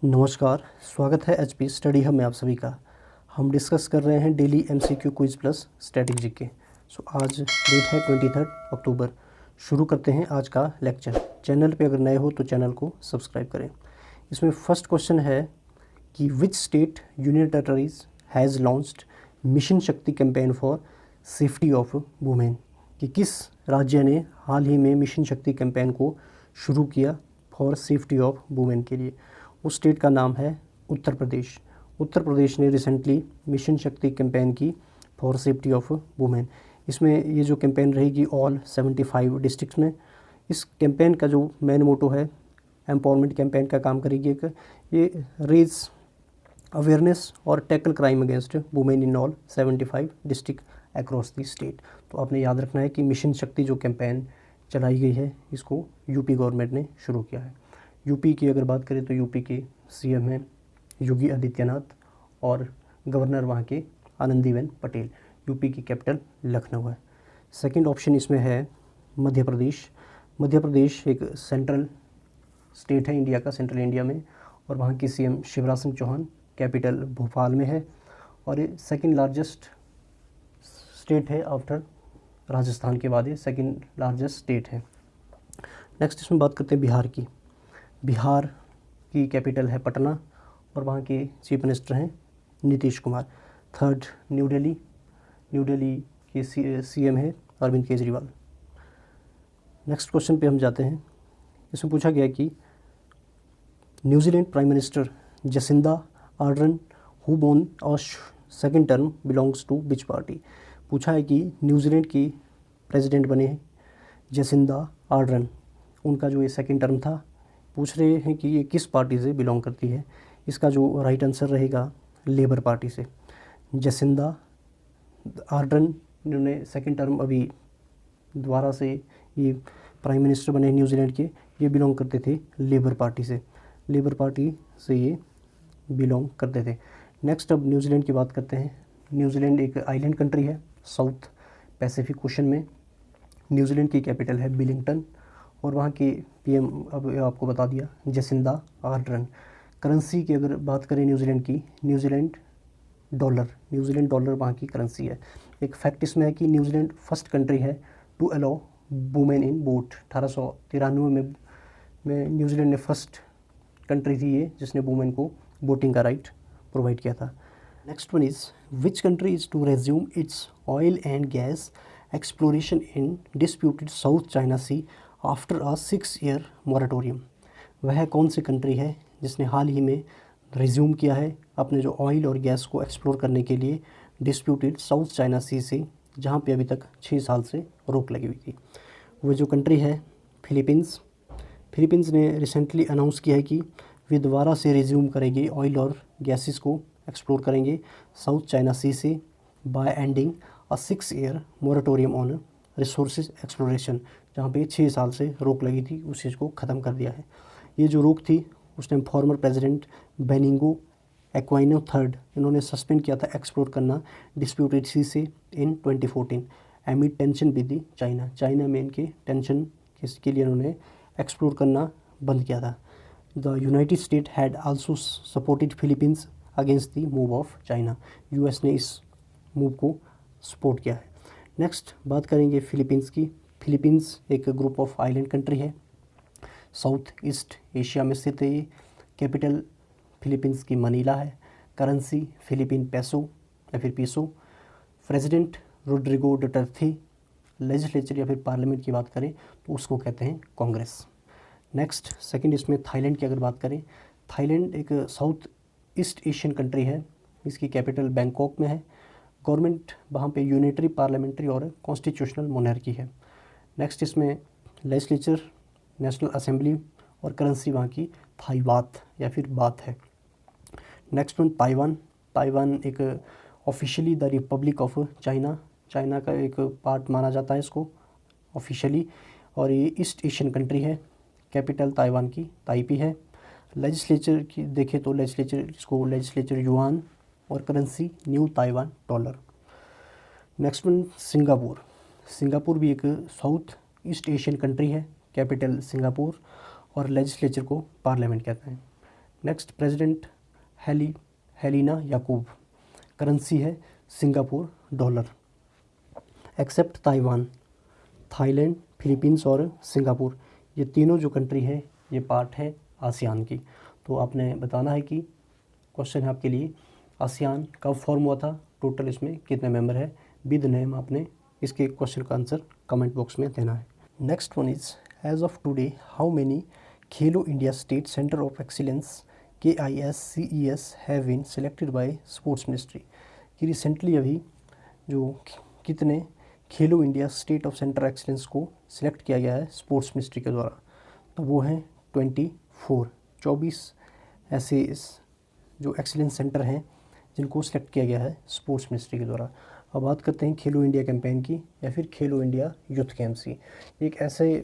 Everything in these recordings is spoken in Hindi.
नमस्कार, स्वागत है एचपी स्टडी हब में आप सभी का। हम डिस्कस कर रहे हैं daily MCQ quiz plus strategy के। आज डेट है 23 अक्टूबर। शुरू करते हैं आज का लेक्चर। चैनल पे अगर नए हो तो चैनल को सब्सक्राइब करें। इसमें फर्स्ट क्वेश्चन है कि which state union territories has launched mission Shakti campaign for safety of women, कि किस राज्य ने हाल ही में मिशन शक्ति कैंपेन को शुरू किया फॉर सेफ्टी ऑफ वुमेन के लिए। उस स्टेट का नाम है उत्तर प्रदेश। उत्तर प्रदेश ने रिसेंटली मिशन शक्ति कैंपेन की फॉर सेफ्टी ऑफ वुमेन। इसमें ये जो कैंपेन रहेगी ऑल 75 डिस्ट्रिक्ट्स में। इस कैंपेन का जो मेन मोटो है, एम्पावरमेंट कैंपेन का काम करेगी। एक ये रेज अवेयरनेस और tackle crime against women in all 75 district across the state. तो आपने याद रखना है कि मिशन शक्ति जो कैंपेन चलाई गई है, इसको यूपी गवर्नमेंट ने शुरू किया है। यूपी की अगर बात करें तो यूपी के सीएम हैं योगी आदित्यनाथ और गवर्नर वहाँ के आनंदीबेन पटेल। यूपी की कैपिटल लखनऊ है। सेकंड ऑप्शन इसमें है मध्य प्रदेश। मध्य प्रदेश एक सेंट्रल स्टेट है इंडिया का, सेंट्रल इंडिया में, और वहाँ की सीएम शिवराज सिंह चौहान, कैपिटल भोपाल में है, और ये सेकंड लार्जेस्ट स्टेट है आफ्टर राजस्थान के बाद। ये सेकंड लार्जेस्ट स्टेट है। नेक्स्ट इसमें बात करते हैं बिहार की। बिहार की कैपिटल है पटना और वहाँ के चीफ मिनिस्टर हैं Nitish Kumar. Third new Delhi. New Delhi के सीएम है अरविंद केजरीवाल। नेक्स्ट क्वेश्चन पे हम जाते हैं। इसमें पूछा गया कि New Zealand prime minister Jacinda Ardern who won her second term belongs to which party. पूछा है कि न्यूजीलैंड की प्रेसिडेंट बने हैं जसिंदा आर्डर्न, उनका जो ये सेकेंड टर्म था, पूछ रहे हैं कि ये किस पार्टी से बिलोंग करती है। इसका जो राइट आंसर रहेगा लेबर पार्टी से। जसिंदा आर्डर्न, इन्होंने सेकंड टर्म अभी दोबारा से ये प्राइम मिनिस्टर बने न्यूजीलैंड के, ये बिलोंग करते थे लेबर पार्टी से। लेबर पार्टी से ये बिलोंग करते थे। नेक्स्ट अब न्यूजीलैंड की बात करते हैं। न्यूजीलैंड एक आइलैंड कंट्री है साउथ पैसिफिक ओशन में। न्यूजीलैंड की कैपिटल है विलिंगटन और वहाँ की पीएम अब आपको बता दिया जसिंदा आर्डर्न। करेंसी की अगर बात करें न्यूजीलैंड की, न्यूजीलैंड डॉलर वहाँ की करेंसी है। एक फैक्ट इसमें है कि न्यूजीलैंड फर्स्ट कंट्री है to allow women in vote. 1893 में न्यूजीलैंड ने फर्स्ट कंट्री थी ये जिसने वुमेन को वोटिंग का राइट प्रोवाइड किया था। Next one is which country is to resume its oil and gas exploration in disputed South China Sea after a 6 year moratorium. वह कौन सी कंट्री है जिसने हाल ही में रिज्यूम किया है अपने जो ऑयल और गैस को एक्सप्लोर करने के लिए डिस्प्यूटेड साउथ चाइना सी से, जहाँ पे अभी तक 6 साल से रोक लगी हुई थी। वो जो कंट्री है फिलीपींस। फिलीपींस ने रिसेंटली अनाउंस किया है कि वे दोबारा से रिज्यूम करेंगे ऑयल और गैसेस को एक्सप्लोर करेंगे साउथ चाइना सी से bye ending a 6 year moratorium on resources exploration. जहाँ पे 6 साल से रोक लगी थी उस चीज़ को ख़त्म कर दिया है। ये जो रोक थी उस टाइम फॉर्मर प्रेसिडेंट बेनिंगो एक्वाइनो थर्ड, इन्होंने सस्पेंड किया था एक्सप्लोर करना डिस्प्यूटेड सी से इन 2014 एमिड टेंशन विद दी चाइना में इनके टेंशन के लिए इन्होंने एक्सप्लोर करना बंद किया था। The United state had also supported Philippines against the move of China. US ने इस मूव को सपोर्ट किया है। नेक्स्ट बात करेंगे फिलीपींस की। फिलीपींस एक ग्रुप ऑफ आइलैंड कंट्री है, साउथ ईस्ट एशिया में स्थित है ये। कैपिटल फिलीपींस की मनीला है। करेंसी फिलीपीन पेसो या फिर peso. President Rodrigo Duterte. Legislature या फिर पार्लियामेंट की बात करें तो उसको कहते हैं कांग्रेस। नेक्स्ट सेकंड इसमें थाईलैंड की अगर बात करें, थाईलैंड एक साउथ ईस्ट एशियन कंट्री है। इसकी कैपिटल बैंकॉक में है। गवर्नमेंट वहाँ पे यूनिटरी पार्लियामेंट्री और कॉन्स्टिट्यूशनल मोनार्की है। नेक्स्ट इसमें लेजिस्लेचर नेशनल असेंबली और करेंसी वहाँ की थाई बात या फिर बात है। Next one Taiwan. ताइवान एक officially the Republic of China का एक पार्ट माना जाता है इसको ऑफिशियली, और ये ईस्ट एशियन कंट्री है। कैपिटल ताइवान की ताइपी है। लेजिस्लेचर की देखें तो लेजिस्लेचर युआन और currency new Taiwan dollar. Next one Singapore. Singapore भी एक साउथ ईस्ट एशियन कंट्री है। कैपिटल सिंगापुर और लेजिस्लेचर को पार्लियामेंट कहते हैं। Next president Halimah Yacob. Currency है Singapore dollar. Except Taiwan, Thailand, Philippines और सिंगापुर, ये तीनों जो कंट्री है ये पार्ट है आसियान की। तो आपने बताना है कि क्वेश्चन है आपके लिए, आसियान कब फॉर्म हुआ था, टोटल इसमें कितने मेंबर है, विद नेम आपने इसके क्वेश्चन का आंसर कमेंट बॉक्स में देना है। Next one is as of today how many Khelo India state centre of excellence KISCES have been selected by sports ministry, कि रिसेंटली अभी जो कितने Khelo India state of centre excellence को सिलेक्ट किया गया है स्पोर्ट्स मिनिस्ट्री के द्वारा, तो वो हैं 24 ऐसे जो एक्सीलेंस सेंटर हैं जिनको सिलेक्ट किया गया है स्पोर्ट्स मिनिस्ट्री के द्वारा। अब बात करते हैं खेलो इंडिया कैंपेन की या फिर खेलो इंडिया यूथ गेम्स की। एक ऐसे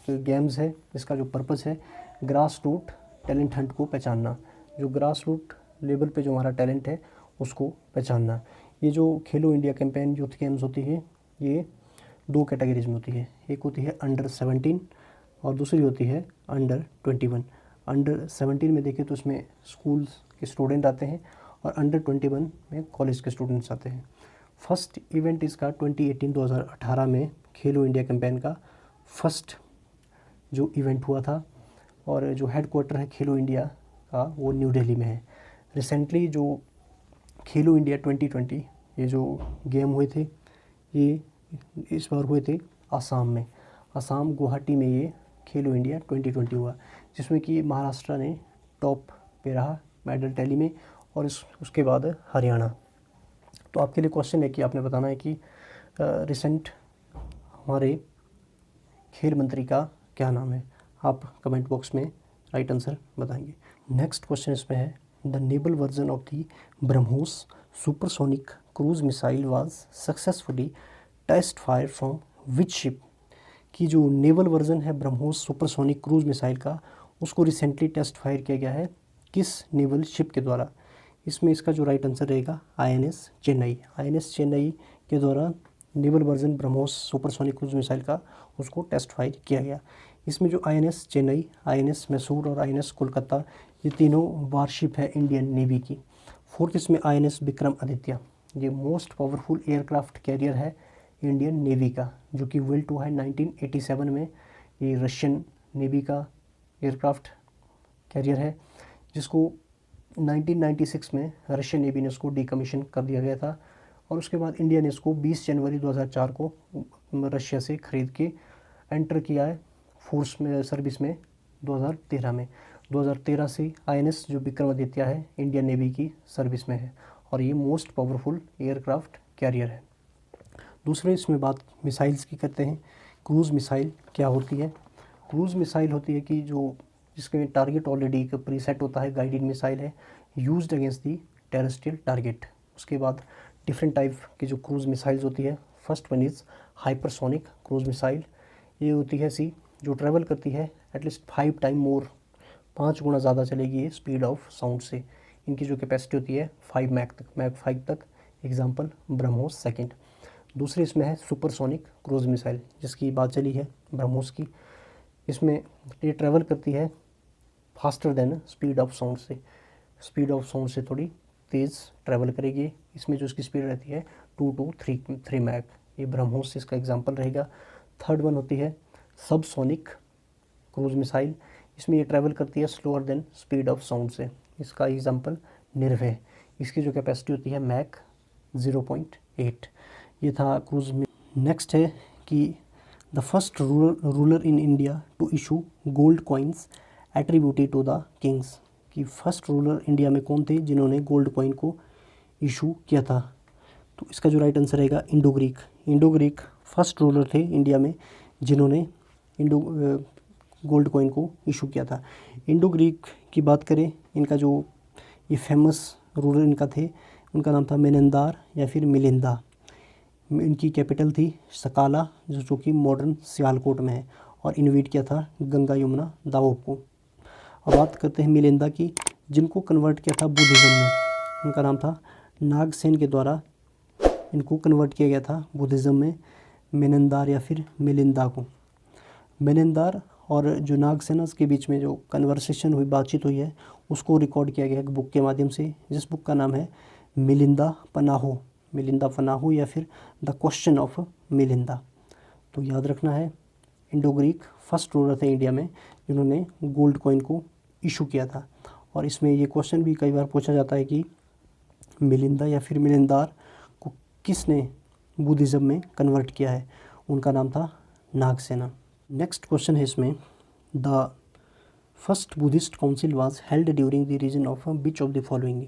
गेम्स है जिसका जो पर्पस है ग्रास रूट टैलेंट हंट को पहचानना, जो ग्रास रूट लेवल पे जो हमारा टैलेंट है उसको पहचानना। ये जो खेलो इंडिया कैंपेन यूथ गेम्स होती है ये 2 कैटेगरीज में होती है, एक होती है अंडर 17 और दूसरी होती है अंडर 21। अंडर 17 में देखें तो इसमें स्कूल के स्टूडेंट आते हैं और अंडर 21 में कॉलेज के स्टूडेंट्स आते हैं। फर्स्ट इवेंट इसका 2018 में खेलो इंडिया कैंपेन का फर्स्ट जो इवेंट हुआ था और जो हेडक्वार्टर है खेलो इंडिया का वो न्यू दिल्ली में है। रिसेंटली जो खेलो इंडिया 2020 ये जो गेम हुए थे ये इस बार हुए थे आसाम में, आसाम गुवाहाटी में ये खेलो इंडिया 2020 हुआ, जिसमें कि महाराष्ट्र ने टॉप पे रहा मेडल टैली में और उसके बाद हरियाणा। तो आपके लिए क्वेश्चन है कि आपने बताना है कि रिसेंट हमारे खेल मंत्री का क्या नाम है, आप कमेंट बॉक्स में राइट आंसर बताएंगे। नेक्स्ट क्वेश्चन इसमें है the naval version of the BrahMos supersonic cruise missile was successfully test fire from which ship, की जो नेवल वर्जन है ब्रह्मोस सुपरसोनिक क्रूज मिसाइल का उसको रिसेंटली टेस्ट फायर किया गया है किस नेवल शिप के द्वारा। इसमें इसका जो राइट आंसर रहेगा INS चेन्नई। INS चेन्नई के द्वारा naval version BrahMos supersonic cruise missile का उसको टेस्ट फायर किया गया। इसमें जो INS चेन्नई, INS मैसूर और INS कोलकाता ये तीनों वारशिप है इंडियन नेवी की। फोर्थ इसमें INS विक्रम आदित्य, ये मोस्ट पावरफुल एयरक्राफ्ट कैरियर है इंडियन नेवी का, जो कि बिल्ट हुआ है 1987 में। ये रशियन नेवी का एयरक्राफ्ट कैरियर है जिसको 1996 में रशियन नेवी ने उसको डीकमीशन कर दिया गया था और उसके बाद इंडिया ने इसको 20 जनवरी 2004 को रशिया से ख़रीद के एंटर किया है फोर्स में सर्विस में 2013 में। 2013 से INS जो विक्रमादित्य है इंडियन नेवी की सर्विस में है और ये मोस्ट पावरफुल एयरक्राफ्ट कैरियर है। दूसरे इसमें बात मिसाइल्स की करते हैं। क्रूज़ मिसाइल क्या होती है? क्रूज़ मिसाइल होती है कि जो जिसके टारगेट ऑलरेडी एक प्रीसेट होता है, गाइडेड मिसाइल है used against the terrestrial target. उसके बाद डिफरेंट टाइप की जो क्रूज़ मिसाइल्स होती है, first one is hypersonic cruise missile. ये होती है जो ट्रैवल करती है एटलीस्ट 5 टाइम मोर, 5 गुना ज़्यादा चलेगी ये स्पीड ऑफ साउंड से। इनकी जो कैपेसिटी होती है 5 मैक 5 तक, एग्जाम्पल ब्रह्मोस सेकेंड। दूसरी इसमें है सुपरसोनिक क्रूज़ मिसाइल जिसकी बात चली है ब्रह्मोस की। इसमें ये ट्रैवल करती है faster than speed of sound से, स्पीड ऑफ साउंड से थोड़ी तेज़ ट्रैवल करेगी। इसमें जो इसकी स्पीड रहती है 2 to 3 मैक, ये ब्रह्मोस इसका एग्जांपल रहेगा। थर्ड वन होती है सबसोनिक क्रूज़ मिसाइल, इसमें ये ट्रैवल करती है slower then speed of sound से, इसका एग्जांपल निर्भय। इसकी जो कैपेसिटी होती है मैक 0.8। ये था क्रूज़ में। नेक्स्ट है कि the first ruler in India to issue gold coins attributed to the kings, कि फर्स्ट रूलर इंडिया में कौन थे जिन्होंने गोल्ड कॉइन को इशू किया था। तो इसका जो राइट आंसर रहेगा Indo Greek. Indo Greek first ruler थे इंडिया में जिन्होंने गोल्ड कॉइन को इशू किया था। इंडो ग्रीक की बात करें, इनका जो ये फेमस रूलर इनका थे उनका नाम था मेनेंदार या फिर मिलिंदा। इनकी कैपिटल थी सकाला जो कि मॉडर्न सियालकोट में है और इन्वेट किया था गंगा यमुना दाओब को। अब बात करते हैं मिलिंदा की, जिनको कन्वर्ट किया था बुद्धिज़्म में। उनका नाम था नागसेन के द्वारा इनको कन्वर्ट किया गया था बुद्धिज़्म में, मेनेंदार या फिर मिलिंदा को। मेनेंदार और जो नागसेना के बीच में जो कन्वर्सेशन हुई, बातचीत हुई है, उसको रिकॉर्ड किया गया एक बुक के माध्यम से, जिस बुक का नाम है मिलिंदा पनाहो या फिर द क्वेश्चन ऑफ मिलिंदा। तो याद रखना है, इंडो ग्रीक फर्स्ट रूलर थे इंडिया में जिन्होंने गोल्ड कॉइन को इशू किया था। और इसमें ये क्वेश्चन भी कई बार पूछा जाता है कि मिलिंदा या फिर मिलिंदार को किसने बुद्धिज़्म में कन्वर्ट किया है। उनका नाम था नागसेना। नेक्स्ट क्वेश्चन है इसमें, the first Buddhist council was held during the region of which of the following.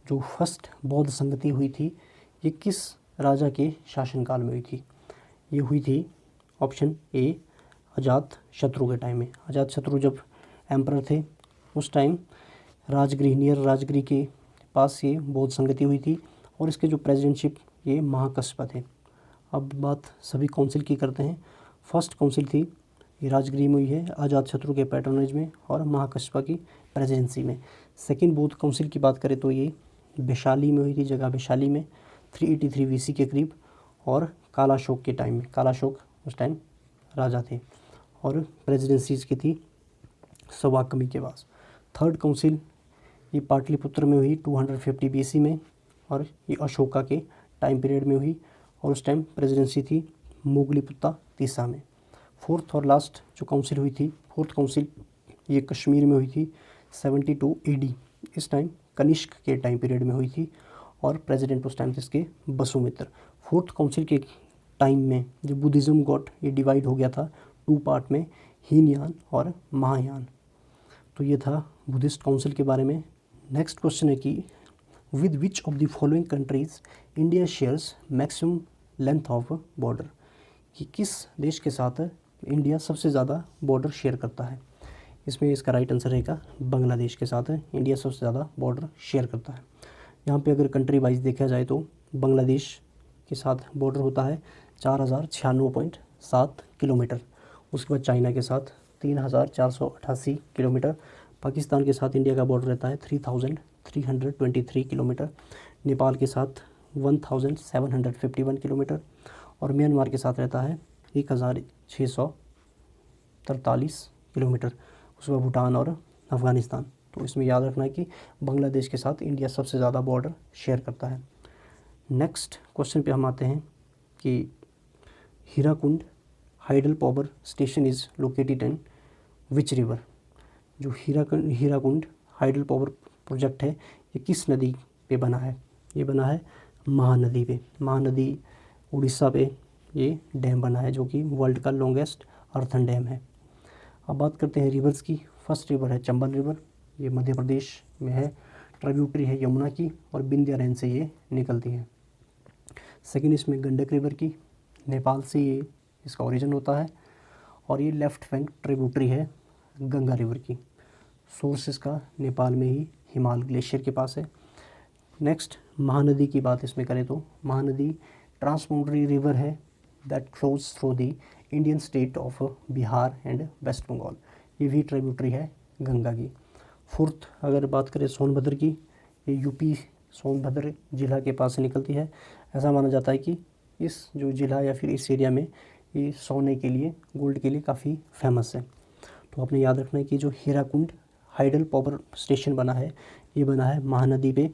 जो फर्स्ट बौद्ध संगति हुई थी ये किस राजा के शासनकाल में हुई थी। ये हुई थी ऑप्शन ए अजात शत्रु के टाइम में। अजात शत्रु जब एम्परर थे उस टाइम राजगृह, नियर राजगृह के पास ये बौद्ध संगति हुई थी और इसके जो प्रेसिडेंटशिप ये महाकश्यप थे। अब बात सभी काउंसिल की करते हैं। फर्स्ट काउंसिल थी ये राजगृह में हुई है, अजात शत्रु के पैटर्नेज में और महाकश्यप की प्रेसिडेंसी में। सेकेंड बौद्ध काउंसिल की बात करें तो ये वैशाली में हुई थी, जगह वैशाली में 383 BC के करीब और कालाशोक के टाइम में। कालाशोक उस टाइम राजा थे और प्रेसिडेंसी इसकी थी सवाकमी के पास। थर्ड काउंसिल ये पाटलिपुत्र में हुई 250 BC में और ये अशोका के टाइम पीरियड में हुई और उस टाइम प्रेसिडेंसी थी मोगलीपुत्ता तीसा में। फोर्थ और लास्ट जो काउंसिल हुई थी, फोर्थ काउंसिल ये कश्मीर में हुई थी 72 AD। इस टाइम कनिष्क के टाइम पीरियड में हुई थी और प्रेसिडेंट उस टाइम थे इसके वसुमित्र। फोर्थ काउंसिल के टाइम में जब बुद्धिज़्म गॉट ये डिवाइड हो गया था 2 पार्ट में, हीनयान और महायान। तो ये था बुद्धिस्ट काउंसिल के बारे में। नेक्स्ट क्वेश्चन है कि with which of the following countries India shares maximum length of border. कि किस देश के साथ इंडिया सबसे ज़्यादा बॉर्डर शेयर करता है। इसमें इसका राइट आंसर रहेगा बांग्लादेश के साथ इंडिया सबसे ज़्यादा बॉर्डर शेयर करता है। यहाँ पे अगर कंट्री वाइज देखा जाए तो बांग्लादेश के साथ बॉर्डर होता है 4096.7 किलोमीटर। उसके बाद चाइना के साथ 3488 किलोमीटर। पाकिस्तान के साथ इंडिया का बॉर्डर रहता है 3323 किलोमीटर। नेपाल के साथ 1751 किलोमीटर और म्यांमार के साथ रहता है 1643 किलोमीटर। उसके बाद भूटान और अफ़गानिस्तान। तो इसमें याद रखना है कि बांग्लादेश के साथ इंडिया सबसे ज़्यादा बॉर्डर शेयर करता है। नेक्स्ट क्वेश्चन पे हम आते हैं कि Hirakud hydel power station is located in which river. जो हीराकुंड हाइडल पावर प्रोजेक्ट है ये किस नदी पे बना है। ये बना है महानदी पे। महानदी उड़ीसा पे ये डैम बना है जो कि वर्ल्ड का लॉन्गेस्ट अर्थन डैम है। अब बात करते हैं रिवर्स की। फर्स्ट रिवर है चंबल रिवर, ये मध्य प्रदेश में है, ट्रिब्यूटरी है यमुना की और विंध्या रेंज से ये निकलती है। सेकेंड इसमें गंडक रिवर की, नेपाल से ये इसका ओरिजिन होता है और ये लेफ्ट बैंक ट्रिब्यूटरी है गंगा रिवर की। सोर्स इसका नेपाल में ही हिमाल ग्लेशियर के पास है। नेक्स्ट महानदी की बात इसमें करें तो महानदी ट्रांसबाउंडरी रिवर है that flows through the Indian state of Bihar and West Bengal. ये भी ट्रिब्यूटरी है गंगा की। फोर्थ अगर बात करें सोनभद्र की, ये यूपी सोनभद्र जिला के पास से निकलती है। ऐसा माना जाता है कि इस जो जिला या फिर इस एरिया में ये सोने के लिए, गोल्ड के लिए काफ़ी फेमस है। तो आपने याद रखना है कि जो हीराकुंड हाइडल पावर स्टेशन बना है ये बना है महानदी पे।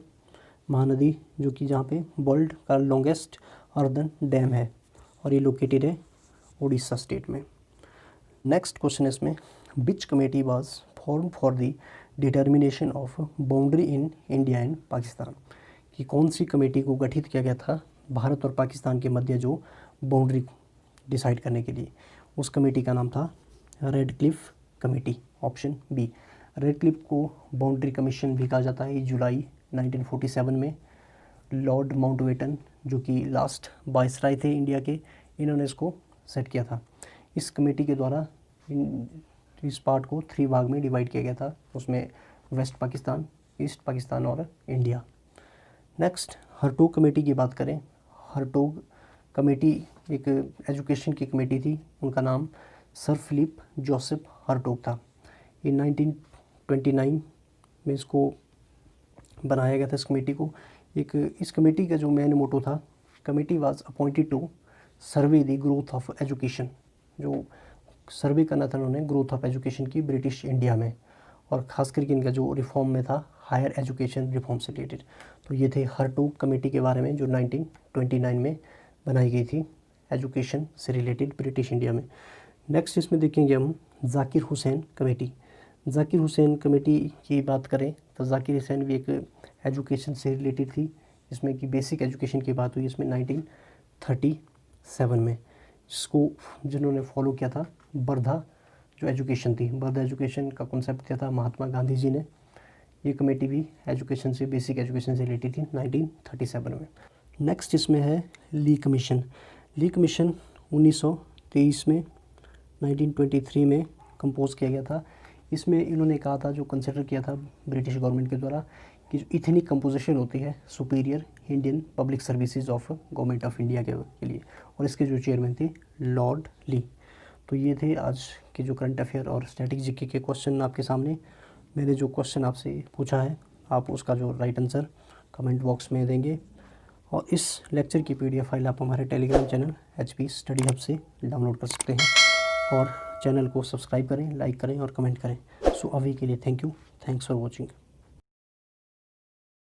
महानदी जो कि जहाँ पे वर्ल्ड का लॉन्गेस्ट अर्दन डैम है और ये लोकेटेड है उड़ीसा स्टेट में। नेक्स्ट क्वेश्चन इसमें विच committee was form for the determination of boundary in India and Pakistan. कि कौन सी कमेटी को गठित किया गया था भारत और पाकिस्तान के मध्य जो बाउंड्री डिसाइड करने के लिए। उस कमेटी का नाम था Radcliffe committee, option B. Radcliffe को बाउंड्री कमीशन भी कहा जाता है। जुलाई 1947 में लॉर्ड माउंटबेटन जो कि लास्ट वाइसराय थे इंडिया के, इन्होंने इसको सेट किया था। इस कमेटी के द्वारा इस पार्ट को 3 भाग में डिवाइड किया गया था। उसमें वेस्ट पाकिस्तान, ईस्ट पाकिस्तान और इंडिया। नेक्स्ट हर्टोग कमेटी की बात करें। हर्टोग कमेटी एक एजुकेशन की कमेटी थी, उनका नाम सर फिलिप जोसेफ हर्टोग था। ये 1929 में इसको बनाया गया था इस कमेटी को। इस कमेटी का जो मेन मोटो था, committee was appointed to survey the growth of education. जो सर्वे करना था उन्होंने ग्रोथ ऑफ एजुकेशन की ब्रिटिश इंडिया में, और ख़ास करके इनका जो रिफॉर्म में था हायर एजुकेशन रिफॉर्म से रिलेटेड। तो ये थे हरटोग कमेटी के बारे में जो 1929 में बनाई गई थी एजुकेशन से रिलेटेड ब्रिटिश इंडिया में। नेक्स्ट इसमें देखेंगे हम ज़ाकिर हुसैन कमेटी। ज़ाकिर हुसैन कमेटी की बात करें तो ज़ाकिर हुसैन भी एक एजुकेशन से रिलेटेड थी, जिसमें कि बेसिक एजुकेशन की बात हुई इसमें 1937 में, जिसको जिन्होंने फॉलो किया था बर्धा जो एजुकेशन थी। बर्धा एजुकेशन का कॉन्सेप्ट क्या था, महात्मा गांधी जी ने। ये कमेटी भी एजुकेशन से बेसिक एजुकेशन से रिलेटेड थी 1937 में। नेक्स्ट इसमें है ली कमीशन। ली कमीशन 1923 में 1923 में कंपोज किया गया था। इसमें इन्होंने कहा था, जो कंसिडर किया था ब्रिटिश गवर्नमेंट के द्वारा, कि जो इथनिक कंपोजिशन होती है superior Indian public services of government of India के लिए, और इसके जो चेयरमैन थे लॉर्ड ली। तो ये थे आज के जो करंट अफेयर और स्टैटिक जीके के क्वेश्चन आपके सामने। मैंने जो क्वेश्चन आपसे पूछा है आप उसका जो राइट आंसर कमेंट बॉक्स में देंगे, और इस लेक्चर की PDF फाइल आप हमारे Telegram channel HP study hub से डाउनलोड कर सकते हैं। और चैनल को सब्सक्राइब करें, लाइक करें और कमेंट करें। सो अभी के लिए thank you, thanks for watching.